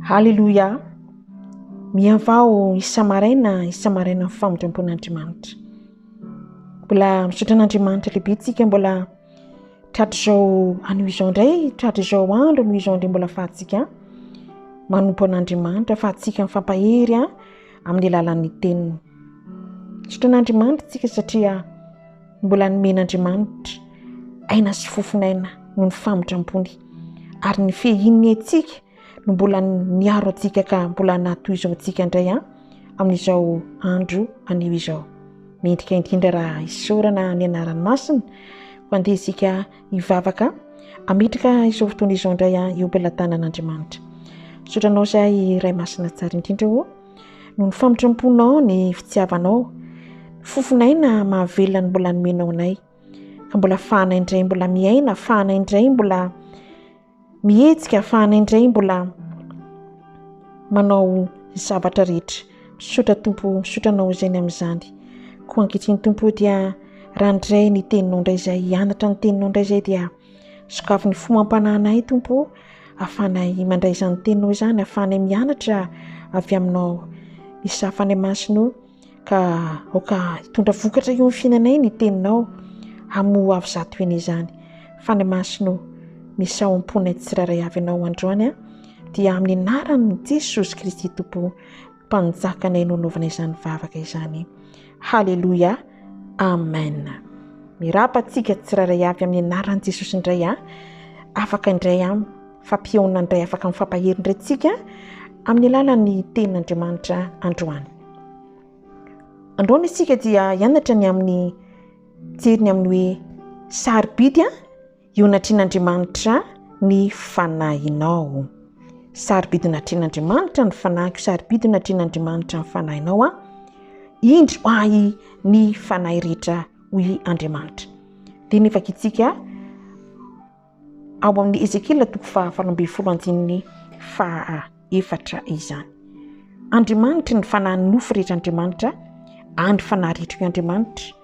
Haleluya. Miavao isa-maraina ny famondram-pon'Andriamanitra. Mbola misaotra an'Andriamanitra lehibe tsika, mbola tratry izao anio izao indray, tratry izao andro anio izao indray mbola fahatsika manompo an'Andriamanitra, fahatsika mifampahery amin'ny alalan'ny teniny. Misaotra an'Andriamanitra tsika satria mbola nomen'Andriamanitra aina sy fofinaina no ny famondram-pony, ary ny fiahinany antsika no mbola niaro antsika ka mbola natoy izao antsika indray amin'izao andro anio izao. Mendrika indrindra raha isaorana ny anaran'ny Masina ho andeha isika hivavaka ametraka izao fotoana izao indray eo am-pelatanan'Andriamanitra. Saotranao izay Ray Masina tsara indrindra no ny famondram-ponao, ny fitiavanao, fofinaina mahavelona ny mbola nomenao anay, ka mbola fahana indray mbola miaina, fahana indray mbola mihetsika, fahana indray mbola manao zavatra rehetra. Misaotra Tompo, misaotranao izay ny amin'izany. Koa ankehitriny Tompo dia randray ny teninao indray izay, hianatra ny teninao indray izay dia sokafy ny fomam-pananay Tompo, ahafahanay mandray izany teninao izany, ahafahanay mianatra avy aminao. Isa fanahy masino ka aoka hitondra vokatra eo amin'ny fiainanay ny teninao hamoa avy zato eny izany. Fanahy masino misaom-ponay tsiraray avy anao androany dia amin'ny anaran'i Jesosy Kristy Tompo mpanjakanay no naovana izany vavaka izany. Haleluya, amen. Mirapantsika tsiraray avy amin'ny anaran'i Jesosy indray afaka indray fampiona indray, afaka mifampahery indray tsika amin'ny alalan'ny tenin'Andriamanitra androany. Androany isika dia hianatra ny amin'ny jeriny amin'ny hoe sarobidy eo anatrian'Andriamanitra ny fanahinao. Sarobidy anatrian'Andriamanitra ny fanahiko, sarobidy anatrian'Andriamanitra ny fanahinao. Indro ahy ny fanahy rehetra hoy Andriamanitra. Dia nefa kitsika ao amin'ny Ezekiela 4:4 izany. Andriamanitra ny fanahiny nofo rehetra Andriamanitra, andro fanahy rehetra Andriamanitra.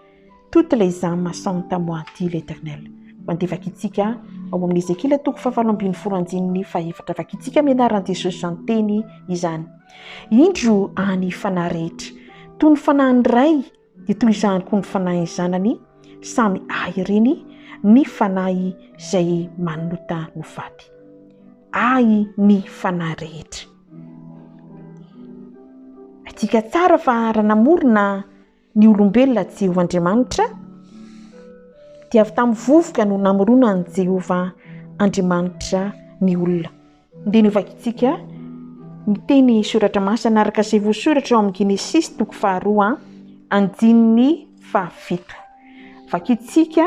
Toutes les âmes sont à moi, dit l'Éternel. Mandefa kitsika ao amin'ny Ezekiela 4:4 fakitsika mianaran'i Jesosy izany teny izany. Indro any fanahy rehetra, toy ny fanahiny ray dia toy izany koa ny fanahin'ny zanany, samy ahy ireny ny fanahy izay manota no faty. Ahy ny fanahy rehetra. Atika tsara fa raha namorona ny olombelona Jehovah Andriamanitra dia avy tamin'ny vovoka no namorona ny Jehovah Andriamanitra ny olona. Dia novakitsika ny teny soratra masina araka izay voasoratra ao amin'ny Genesis 2:2-7. Vakitsika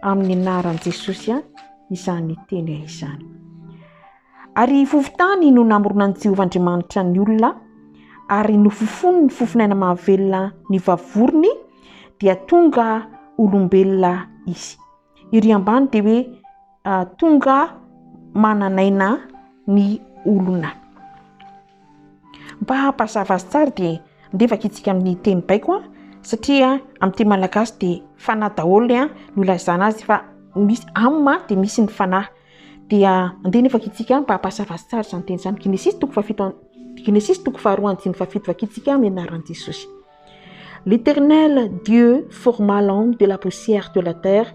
amin'ny anaran'i Jesosy izany teny izany. Ary vovotany no namorona ny Jehovah Andriamanitra ny olona, ary nofofony ny fofinaina mahavelona ny vavorony dia tonga olombelona izy. Iry ambany dia hoe tonga mananaina ny olona. Mba hampazava azy tsara dia andefa kitsika amin'ny teny baiko satria amin'ny teny malagasy dia fanahy daholo no ilazana azy, fa misy amma dia misy ny fanahy. Dia andeha nefa kitsika mba hampazava azy tsara izany teny izany. Genesis 2:2-7 vakitsika amin'ny anaran'i Jesosy. L'Éternel Dieu forma l'homme de la poussière de la terre.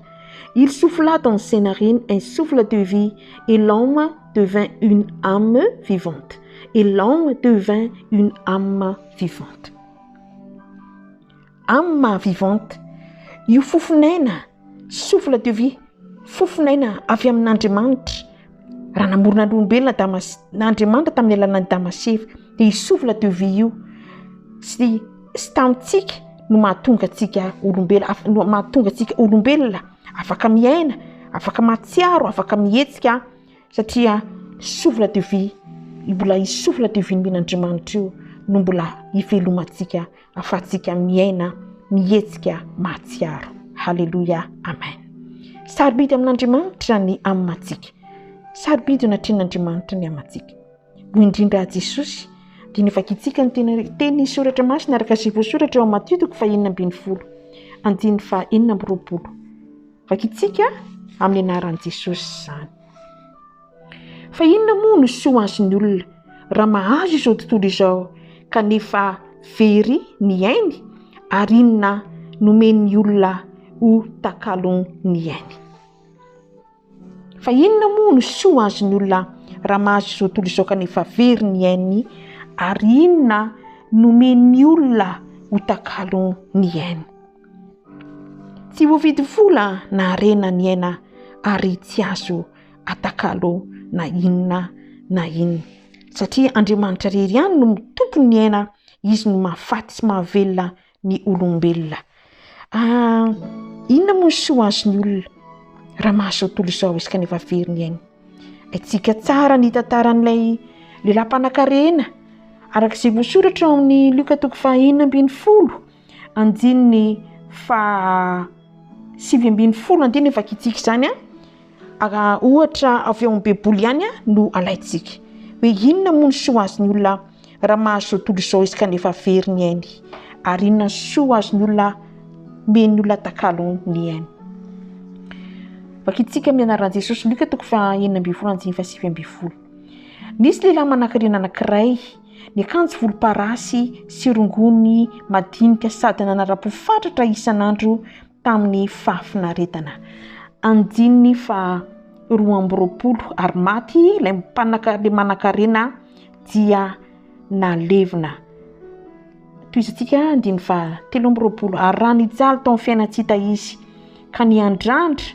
Il souffla dans ses narines un souffle de vie et l'homme devint une âme vivante. Et l'homme devint une âme vivante. Âme vivante, io fofinaina, souffle de vie, fofinaina avy amin'Andriamanitra. Raha namorona ny olombelona n'Andriamanitra tamin'ny alalan'ny Damaseva, dia io souffle de vie io sy tamintsika no mahatonga antsika olombelona afaka miaina, afaka matsiaro, afaka mihetsika, satria souffle de vie, mbola io souffle de vie men'Andriamanitra io no mbola hivelomantsika, ahafahantsika miaina, mihetsika, matsiaro. Haleluya, amen. Sarobidy amin'Andriamanitra ny amintsika, sarobidy anatrian'Andriamanitra ny amintsika. Hoy indrindra Jesosy dia nefakitsika ny teny soratra masina araka izay voasoratra ao amin'ny Maty 5:20-9. Vakitsika amin'ny anaran'i Jesosy izany. Fa inona moa no soa azon'ny olona raha mahazo izao tontolo izao kanefa very ny ainy, ary inona nomen'ny olona ho takalony ny ainy. Fa inona moa no soa azony olona raha mahazo izao tontolo izao kanefa very ny ainy, ary inona nomen'ny olona ho takalony ny ainy. Tsy voavidy vola na arena ny aina, ary tsy azo atakalo na inona na inona, satria Andriamanitra rery ihany no mitompo ny aina, izy no mahafaty sy mahavelona ny olombelona. Inona moa soa azony olona raha mahazo tontolo izao izy kanefa very ny ainy. Tsika tsara ny tantaran'ilay lehilahy mpanankarena arak'izay voasoratra ao amin'ny Luka 5:20 andininy 7:20 andiny efa kitsika izany ohatra avy ao amin'ny baiboly ihany no alaitsika hoe inona moa ny soa azony olona raha mahazo tontolo izao izy kanefa very ny ainy, ary inona soa azony olona men'ny olona takalo ny ainy. Vakitsika amin'ny anaran'i Jesosy Luka 5:7-20. Nisy lehilahy manakarena anankiray, ny akanjo volomparasy sy rongony madinika sady nanara-pofatratra isan'andro tamin'ny fahafinaretana. Andininy 2:20 ary maty ilay manakarena dia nalevina. Toizatsika andiny 3:20 ary raha Nijaly tao amin'ny fiainan-tsi-hita izy, ka ny andrandra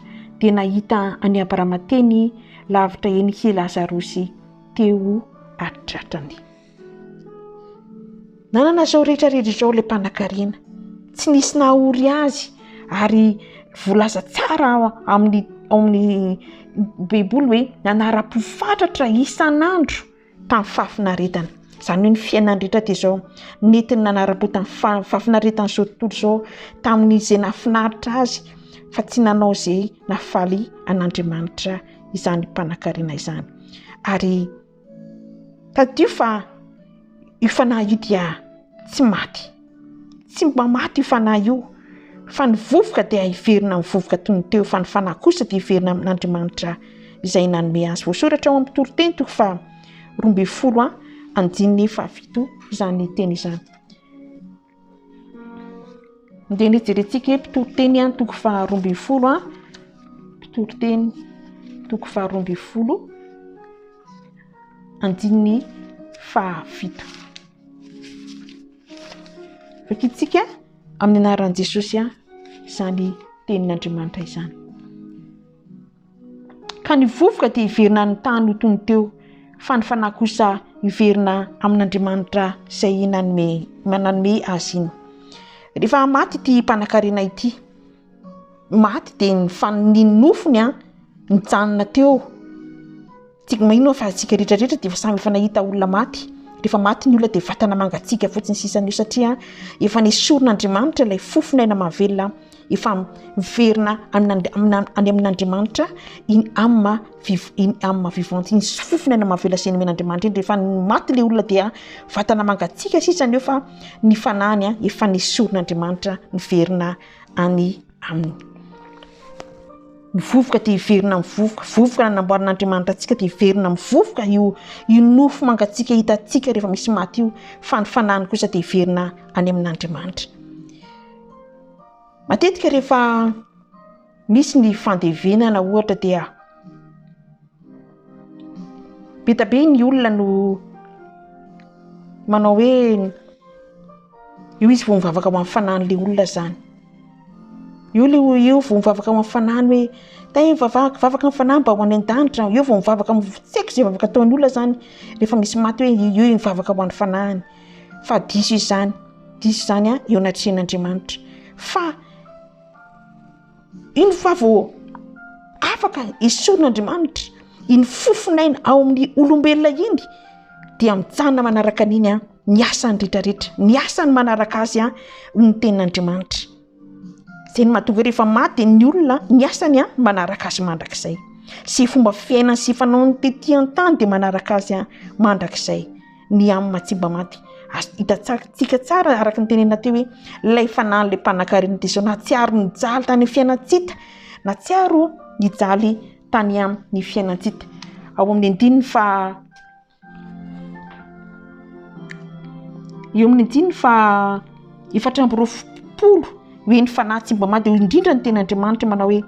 dia nahita any Abrahama teny lavitra eny sy Lazarosy teo atratrany. Nanana zao rehetrarehetra izao ilay mpanankarena, tsy nisy nahory azy, ary volaza tsara amin'ny baiboly hoe nanara-pofatratra isan'andro tamin'ny fahafinaretana. Izany hoe ny fiainany rehetra dia izao netiny nanara-po tamin'ny fahafinaretana izao tontolo izao tamin'izay nahafinaritra azy, fa tsy nanao izay nafaly an'Andriamanitra izany mpanankarena izany. Ary tadio fa io fanahy io dia tsy maty, tsy mba maty io fanahy io, fa ny vovoka dia hiverina amin'ny vovoka toy ny teo, fa ny fanahy kosa dia hiverina amin'Andriamanitra izay nanome azy. Voasoratra ao amin'ny toriteny 12 andininy 7 izany teny izany. Ndeha nijerentsika hoe toriteny 12 toriteny 12 andininy 7. Vakitsika amin'ny anaran'i Jesosy izany tenin'Andriamanitra izany. Ka ny vovoka dia hiverina ny tany ho toy ny teo, fa ny fanahy kosa hiverina amin'Andriamanitra izay nanome azy iny. Rehefa maty ity mpanankarena ity, maty dia ny nofony nijanona teo. Tsika mahino fa tsika rehetrarehetra dia samy efa nahita olona maty. Rehefa maty ny olona dia vatana mangatsiaka fotsiny sisany io, satria efa nesorinaandriamanitra ilay fofonaina mahavelona, efa miverina any amin'Andriamanitra iny âme vivante, iny fofonaina mahavelona izay nomen'Andriamanitra iny. Rehefa maty ilay olona dia vatana mangatsiaka sisany io, fa ny fanahiny efa nesorinaandriamanitra miverina any aminy. Ny vovoka dia hiverina amin'ny vovoka nanamboaran'Andriamanitra antsika dia hiverina amin'ny vovoka io nofo mangatsiaka hitantsika rehefa misy maty io, fa ny fanahiny kosa dia hiverina any amin'Andriamanitra. Matetika rehefa misy ny fandevenana ohatra dia betabe ny olona no manao hoe io izy vao mivavaka ho amin'ny fanahin'ilay olona izany. Io vao mivavaka ho amin'ny fanahiny hoe mivavaka amin'ny fanahy mba ho any an-danitra, io vao mivavaka tseko izay mivavaka ataon'ny olona izany rehefa misy maty hoe io mivavaka ho an'ny fanahiny. Fa diso izany eo anatrehan'Andriamanitra. Fa iny fa vao afaka esorin'Andriamanitra iny fofonaina ao amin'ny olombelona iny dia mijanona manaraka an'iny ny asany rehetrarehetra, ny asany manaraka azy ny tenin'Andriamanitra. Izay ny mahatonga rehefa maty ny olona, ny asany manaraka azy mandrakizay. Sy fomba fiainany sy fanaony tetỳ an-tany dia manaraka azy mandrakizay. Ny amin'ny tsy mba maty. Hitantsika tsara araka ny tenena teo hoe ilay fanahy ilay mpanankarena dia izao natsiaro Nijaly tany amin'ny fiainan-tsi-hita, natsiaro Nijaly tany amin'ny fiainan-tsi-hita. Ao amin'ny andininy eo amin'ny diny fa efatramborofolo hoe ny fanahy tsy mba mady indrindra ny ten'Andriamanitra manao hoe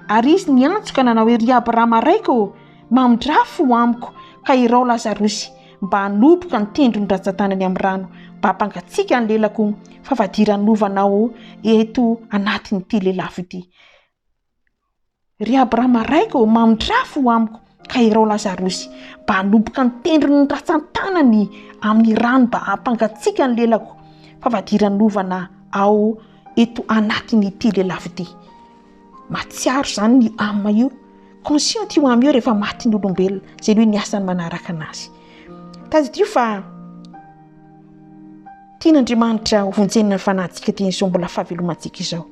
ary izy ny antsoka nanao hoe ry Abrahama raiko mamondrafo amiko ka irao Lazarosy mba hanopoka ny tendrony ratsan-tanany amin'ny rano mba hampangatsiaka ny lelako fadiranovana eto anatin'ny ity lehilahy ity. Ry Abrahama raiko mamondrafo amiko ka irao Lazarosy mba hanopoka ny tendrony ratsan-tanany amin'ny rano mba hampangatsiaka ny lelako fadiranovana eto anatin'ny ity lehilahy ity. Matsiaro zany ny amma io, conscient io amma io rehefa maty ny olombelona zay hoe ny asany manaraka anazy. Tadidio fa tian'Andriamanitra hovonjena ny fanahintsika dia izao mbola fahavelomantsika izao.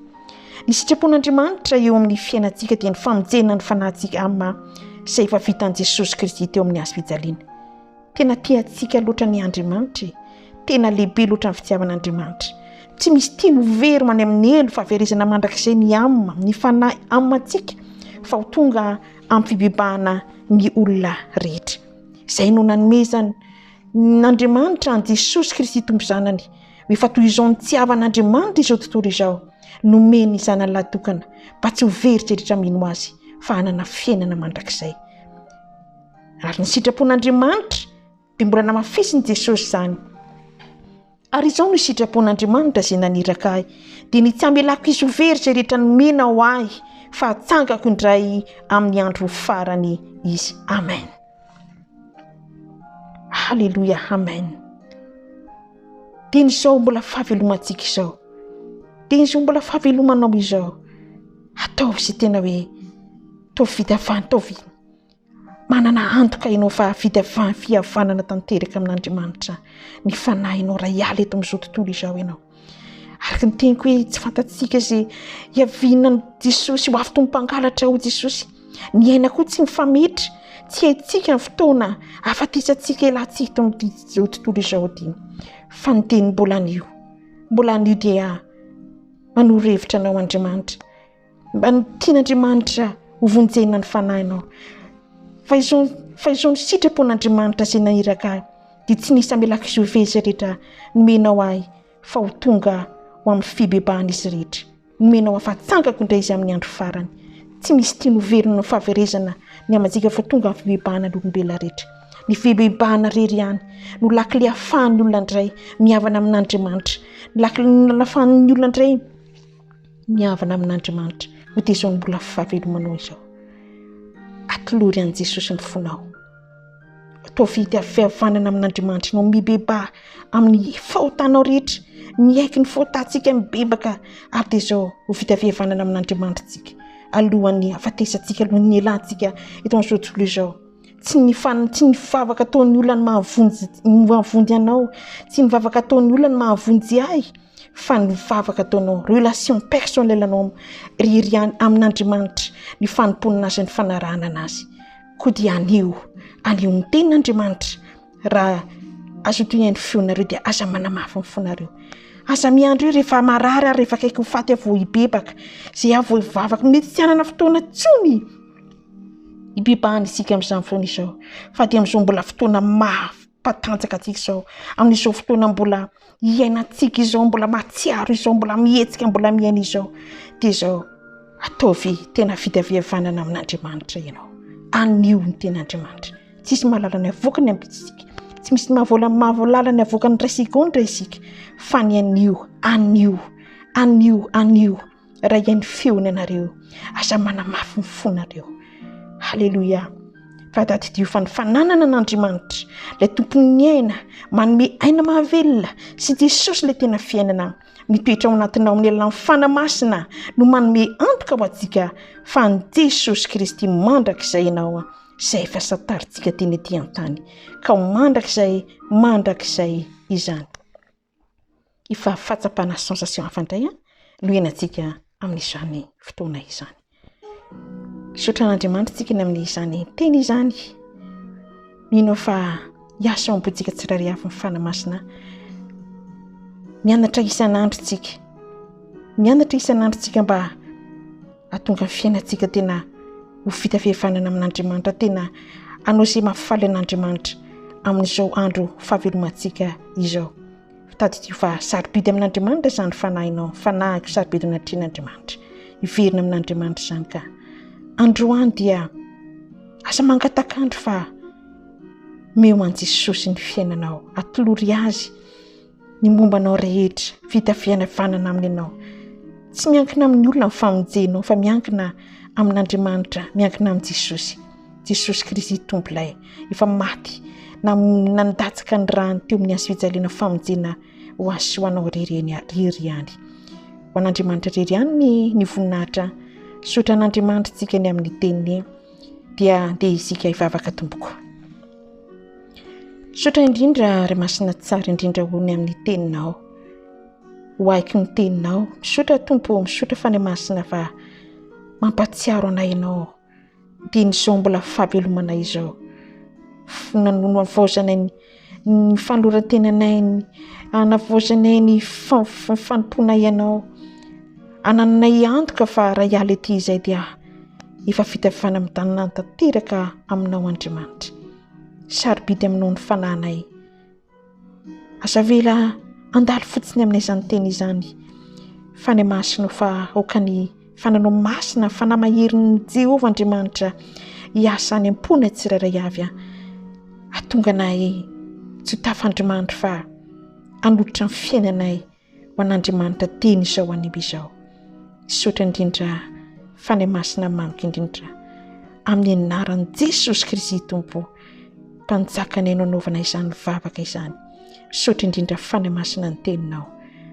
Ny sitrapon'Andriamanitra eo amin'ny fiainantsika dia ny famonjena ny fanahintsika amma izay efa vitan'i Jesosy Kristy teo amin'ny hazo fijaliana. Tena tiantsika loatra ny Andriamanitra, tena lehibe loatra ny fitiavan'Andriamanitra. Tsy misy tiany very many amin'ny elo fahaverezana mandrakizay ny amma, ny fanahy ammantsika fa ho tonga amin'ny fibebahana ny olona rehetra. Izay no nanomezany n'Andriamanitra ny Jesosy Kristy tompo zanany efa toy izao ny tsiavan'Andriamanitra izao tontolo izao nomeny zanany latokana mba tsy ho very rehetra mino azy fa hanana fiainana mandrakizay. Ary ny sitrapon'Andriamanitra dia mbola namafisiny Jesosy zany. Ary izao no sitrapon'Andriamanitra izay naniraka ahy dia ny tsy hamelako izy ho very izay rehetra nomena ho ahy fa hatsangako indray amin'ny andro farany izy. Amen. Halleluja, amen. Dia izao mbola fahavelomantsika izao, dia izao mbola fahavelomanao izao, ataovy izay tena hoe tao vita fantovy manana antoka ianao fa vita fihavanana tanteraka amin'Andriamanitra ny fanahinao raha hiala eto amin'izao tontolo izao ianao. Araka ny teniko hoe tsy fantatsika izay hiavinany Jesosy ho avy tompo-mpangalatra ho Jesosy. Ny aina koa tsy mifametra, tsy haintsika ny fotoana afatesantsika elantsika amin'izao tontolo izao ity. Fa ny teny mbola anio dia manoro-hevitra anao Andriamanitra. Mba tian'Andriamanitra hovonjena ny fanahinao. Fa izao ny sitrapon'Andriamanitra izay naniraka dia tsy nisy hamelaka izy ho very izay rehetra nomenao ahy fa ho tonga ho amin'ny fibebahana izy rehetra. Nomenao afatsangako indray izy amin'ny andro farany. Tsy misy tiany ho very no fahaverezana ny amantsika fa tonga amin'ny fibebahana n'olombelona rehetra. Ny fibebahana rery ihany no lakile ahafahan'ny olona indray mihavana amin'Andriamanitra. Lakile ahafahan'ny olona indray mihavana amin'Andriamanitra. Ho dia izao mbola fahavelomanao izao. Atolory an' Jesosy ny fonao. Atao vita fihavanana amin'Andriamanitra no mibeba amin'ny fahotanao rehetra. Miaiky ny fahotantsika mibebaka ary dia izao ho vita fihavanana amin'Andriamanitra tsika. Alohan'ny afatesantsika, alohan'ny elantsika eto amin'izao tontolo izao. Tsy ny vavaka ataon'ny olona ny mahavonjy anao, tsy ny vavaka ataon'ny olona ny mahavonjy ahy, fa ny vavaka ataonao relation personnelle anao riry amin'Andriamanitra, ny fanomponana azy, ny fanarahana anazy. Koa dia anio ny tenin'Andriamanitra raha azo toy ny feonareo dia aza manamafy ny fonareo. Aza miandro io rehefa marary ary rehefa kaiky ho faty avo hibebaka, izay avo hivavaka mety tsy hanana fotoana tsony hibebahana isika amin'izany fotoana izao. Fa dia amin'izao mbola fotoana mampatanjaka antsika izao, amin'izao fotoana mbola hiainantsika izao, mbola matsiaro izao, mbola mihetsika, mbola miaina izao, dia izao ataovy tena vita fihavanana amin'Andriamanitra ianao. Anio ny ten'Andriamanitra. Tsisy mahalala ny avoaka ny ambitsika, tsy misy mahavolala ny avoaka ny ray segondra isika, fa ny anio raha iain'ny feony anareo, aza manamafy ny fonareo. Halleluja. Fa tadidio fa ny fananana n'Andriamanitra, ilay tompon'ny aina, manome aina mahavelona sy Jesosy ilay tena fiainana mitoetra ao anatinao amin'ny alalan'ny fanamasina no manome antoka ho antsika fa ny Jesosy Kristy mandrakizay ianao izay efa satarintsika teny ety an-tany ka ho mandrakizay izany. Efa fahatsapana sensation hafandray no iainantsika amin'izany fotoana izany. Misaotra an'Andriamanitra tsika amin'izany teny izany. Mino fa hiasa ao am-pontsika tsirairay avy ny fanamasina. Mianatra isan'andro tsika mba hahatonga ny fiainantsika tena ho vita fihavanana amin'Andriamanitra, tena hanao izay mahafaly an'Andriamanitra amin'izao andro fahavelomantsika izao. tady io fa sarobidy amin'Andriamanitra zany fanahinao, fanahiko sarobidy natrean'Andriamanitra, iverina amin'Andriamanitra zany. Ka androany dia asa mangatakandro fa meo an Jesosy ny fiainanao, atolory azy ny mombanao rehetra, fitafianana aminy ianao. Tsy miankina amin'ny olona mifamonjenao fa miankina amin'Andriamanitra, miankina amin'ny Jesosy Kristy tombolay efa maty na nandatsaka ny rany teo amin'ny hazofijaliana famonjena ho azy sy ho anao rery ihany. Ho an'Andriamanitra rery ihany ny voninahitra sotran'Andriamanitra tsika ny amin'ny teniny dia andeha isika hivavaka tompoko. Sotra indrindra ry masina tsara indrindra ho ny amin'ny teninao, ho aiky ny teninao, misotra tompo, misotra fa ny masina fa mampatsiaro anay ianao dia nyzao mbola fahavelomanay izao, navaozanay ny fanorantenanay, navaozanay ny fanomponay ianao, ananay antoka fa raha ialy ety izay dia efa vita fanamitanana tanteraka aminao Andriamanitra. Sarobidy aminao ny fanahinay, azavela andalo fotsiny aminay izany teny izany, fa ny masina fa okany fananao masina, fanamaherin'ny Jehovah Andriamanitra hiasa any am-pony tsirairay avy, atonga anay tsy tafandriamanitra fa anotra ny fiainanay ho an'Andriamanitra teny izao an'imby izao. Sotra indrindra fa ny masina mamika indrindra amin'ny anaran'i Jesosy Kristy tompo, mpanjakany nanaovana izany vavaka izany. Sotra indrindra fa ny masina ny teninao.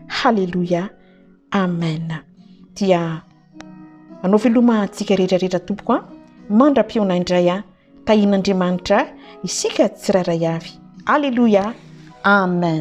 Halleluja, amen. Dia anao veloma antsika rehetrarehetra tompoko, mandra-piona indray, tahian'Andriamanitra isika tsirairay avy. Halleluja, amen.